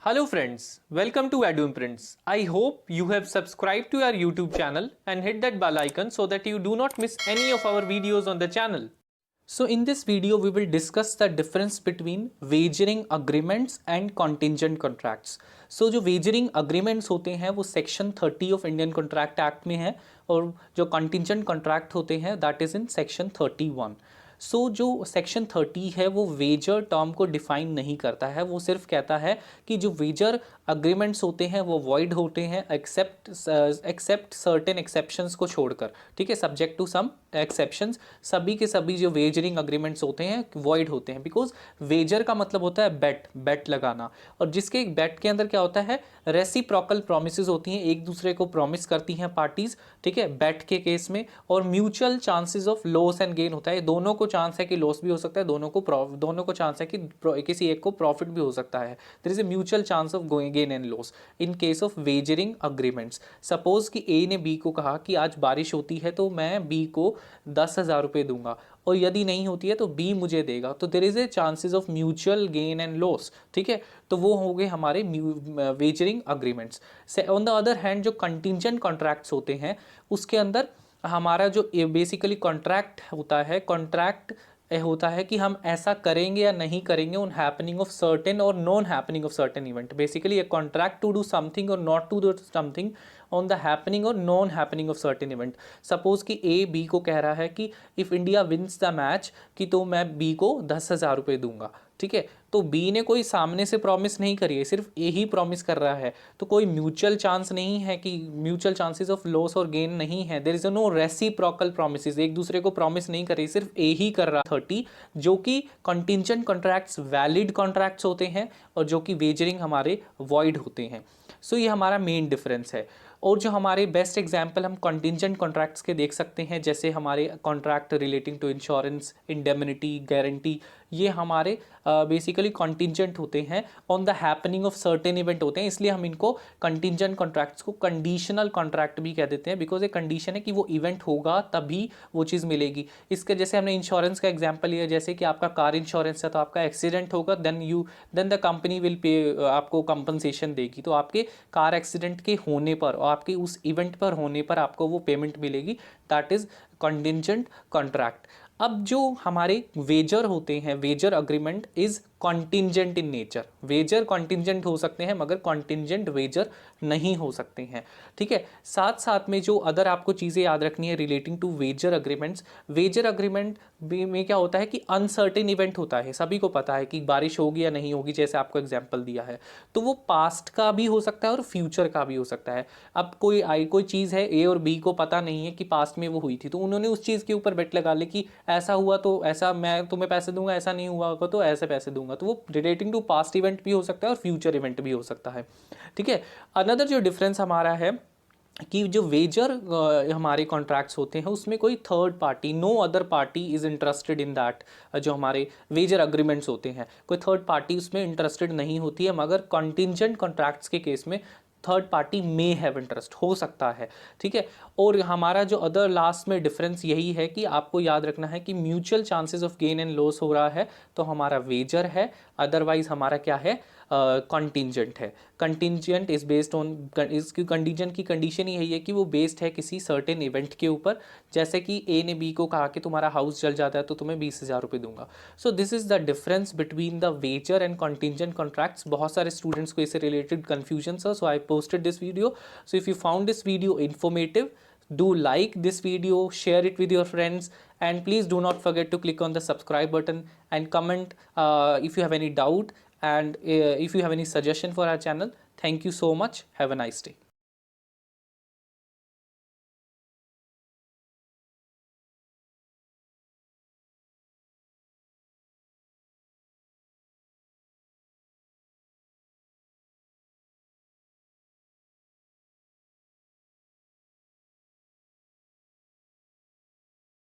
Hello friends, welcome to EduImprints. I hope you have subscribed to our YouTube channel and hit that bell icon so that you do not miss any of our videos on the channel. So in this video we will discuss the difference between wagering agreements and contingent contracts. So जो wagering agreements होते हैं वो section 30 of Indian contract act में है और जो contingent contract होते हैं दैट इज इन सेक्शन 31. सो जो सेक्शन 30 है वो वेजर टर्म को डिफाइन नहीं करता है, वो सिर्फ कहता है कि जो वेजर अग्रीमेंट्स होते हैं वो वॉइड होते हैं एक्सेप्ट सर्टेन एक्सेप्शंस को छोड़कर, ठीक है, सब्जेक्ट टू सम एक्सेप्शंस. सभी के सभी जो वेजरिंग अग्रीमेंट्स होते हैं वॉइड होते हैं, बिकॉज वेजर का मतलब होता है बेट लगाना, और जिसके बेट के अंदर क्या होता है, रेसिप्रोकल प्रोमिसेस होती हैं, एक दूसरे को प्रॉमिस करती हैं पार्टीज, ठीक है, बेट के केस में, और mutual chances of loss and gain होता है. दोनों को चांस है कि लॉस भी हो सकता है, दोनों को चांस है कि किसी एक को प्रॉफिट भी हो सकता है. There is a mutual chance of gain and loss in case of wagering agreements. Suppose कि ए ने बी को कहा कि आज बारिश होती है तो मैं बी को 10,000 रुपये दूंगा, और यदि नहीं होती है तो बी मुझे देगा, तो there is a chances of mutual gain and loss, ठीक है. तो वो हो गए हमारे wagering agreements. On the other hand जो कंटिंजेंट कॉन्ट्रैक्ट्स होते हैं उसके अंदर हमारा जो बेसिकली कॉन्ट्रैक्ट होता है कि हम ऐसा करेंगे या नहीं करेंगे ऑन हैपनिंग ऑफ सर्टेन और non happening of certain event. Basically a contract to do something और not to do something on the happening और non happening of certain event. Suppose कि ए बी को कह रहा है कि if India wins the match कि तो मैं बी को 10,000 रुपये दूंगा, ठीक है. तो बी ने कोई सामने से प्रॉमिस नहीं करी है, सिर्फ ए ही प्रॉमिस कर रहा है, तो कोई म्यूचुअल चांस नहीं है कि म्यूचुअल चांसेस ऑफ लॉस और गेन नहीं है. There is no reciprocal promises, एक दूसरे को प्रॉमिस नहीं कर रही, सिर्फ ए ही कर रहा. 30 जो कि कंटिंजेंट कॉन्ट्रैक्ट्स वैलिड कॉन्ट्रैक्ट्स होते हैं और जो कि वेजरिंग हमारे वॉइड होते हैं. सो ये हमारा मेन डिफरेंस है. और जो हमारे बेस्ट एग्जाम्पल हम कंटिंजेंट कॉन्ट्रैक्ट्स के देख सकते हैं, जैसे हमारे contract relating to insurance, indemnity, guarantee, ये हमारे बेसिकली कंटिंजेंट होते हैं, on the happening of certain event होते हैं, इसलिए हम इनको कंटिंजेंट कॉन्ट्रैक्ट्स को कंडीशनल कॉन्ट्रैक्ट भी कह देते हैं, बिकॉज एक कंडीशन है कि वो इवेंट होगा तभी वो चीज़ मिलेगी. इसके जैसे हमने इंश्योरेंस का एग्जाम्पल लिया, जैसे कि आपका कार इंश्योरेंस है तो आपका एक्सीडेंट होगा, then the company will pay, आपको कंपनसेशन देगी. तो आपके कार एक्सीडेंट के होने पर और आपके उस इवेंट पर होने पर आपको वो पेमेंट मिलेगी, दैट इज कंटिंजेंट कॉन्ट्रैक्ट. अब जो हमारे वेजर होते हैं, wager agreement is contingent in nature. Wager contingent हो सकते हैं मगर कॉन्टिंजेंट वेजर नहीं हो सकते हैं, ठीक है. साथ साथ में जो अदर आपको चीज़ें याद रखनी है relating to wager agreements, wager agreement में क्या होता है कि अनसर्टेन इवेंट होता है, सभी को पता है कि बारिश होगी या नहीं होगी, जैसे आपको एग्जाम्पल दिया है, तो वो पास्ट का भी हो सकता है और फ्यूचर का भी हो सकता है. अब कोई चीज़ है, ए और बी को पता नहीं है कि पास्ट में वो हुई थी, तो उन्होंने उस चीज़ के ऊपर बेट लगा ले कि ऐसा हुआ तो ऐसा मैं तुम्हें पैसे दूंगा, ऐसा नहीं हुआ होगा तो ऐसे पैसे दूंगा. तो वो रिलेटिंग टू पास्ट इवेंट भी हो सकता है और फ्यूचर इवेंट भी हो सकता है, ठीक है. अनदर जो डिफरेंस हमारा है कि जो वेजर हमारे कॉन्ट्रैक्ट्स होते हैं उसमें कोई third party, no other party is interested in that. जो हमारे वेजर अग्रीमेंट्स होते हैं कोई थर्ड पार्टी उसमें इंटरेस्टेड नहीं होती है, मगर कंटिंजेंट कॉन्ट्रैक्ट्स के केस में third party may have interest हो सकता है, ठीक है. और हमारा जो अदर लास्ट में डिफरेंस यही है कि आपको याद रखना है कि mutual chances of gain and loss हो रहा है तो हमारा वेजर है, अदरवाइज हमारा क्या है, कंटिंजेंट है. कंटिंजेंट इज बेस्ड ऑन, इसकी कंटिंजेंट की कंडीशन यही है कि वो बेस्ड है किसी सर्टेन इवेंट के ऊपर, जैसे कि ए ने बी को कहा कि तुम्हारा हाउस जल जाता है तो तुम्हें 20,000 रुपये दूंगा. So this is the difference between the wager and contingent contracts. बहुत सारे स्टूडेंट्स को इससे रिलेटेड कन्फ्यूजन है, सो आई posted this video. So if you found this video informative, do like this video, share it with your friends, and please do not forget to click on the subscribe button and comment if you have any doubt, and if you have any suggestion for our channel. Thank you so much. Have a nice day.